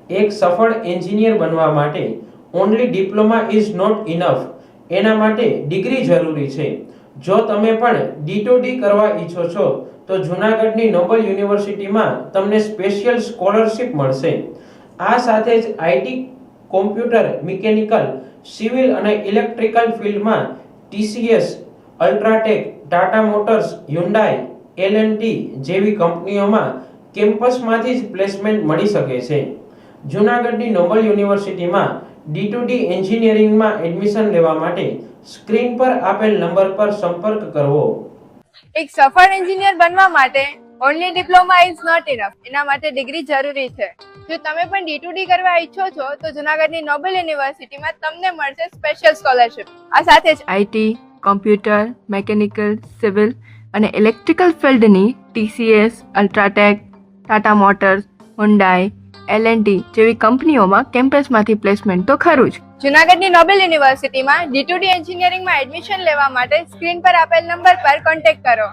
એક સફળ એન્જિનિયર બનવા માટે only diploma is not enough. એના માટે ડિગ્રી જરૂરી છે. જો તમે પણ D2D કરવા ઈચ્છો છો તો જૂનાગઢની નોબલ યુનિવર્સિટીમાં તમને સ્પેશિયલ સ્કોલરશિપ મળશે. આ સાથે જ આઈટી, કોમ્પ્યુટર, મિકેનિકલ, સિવિલ અને ઇલેક્ટ્રિકલ ફિલ્ડમાં TCS, UltraTech, Tata motors, Hyundai, L&T જેવી કંપનીઓમાં કેમ્પસમાંથી જ પ્લેસમેન્ટ મળી શકે છે. જૂનાગઢની નોબલ યુનિવર્સિટીમાં D2D એન્જિનિયરિંગમાં એડમિશન લેવા માટે સ્ક્રીન પર આપેલ નંબર પર સંપર્ક કરવો. એક સફળ એન્જિનિયર બનવા માટે only diploma is not enough. એના માટે ડિગ્રી જરૂરી છે. જો તમે પણ D2D કરવા ઈચ્છો છો તો જૂનાગઢની નોબલ યુનિવર્સિટીમાં તમને મળશે સ્પેશિયલ સ્કોલરશિપ. આ સાથે જ આઈટી, કોમ્પ્યુટર, મેકેનિકલ, સિવિલ અને ઇલેક્ટ્રિકલ ફિલ્ડની TCS, UltraTech, Tata motors, Hyundai, L&T જેવી કંપનીઓમાં કેમ્પસમાંથી પ્લેસમેન્ટ તો ખરું જ. જૂનાગઢની નોબેલ યુનિવર્સિટીમાં D2D એન્જિનિયરિંગમાં એડમિશન લેવા માટે સ્ક્રીન પર આપેલ નંબર પર કોન્ટેક્ટ કરો.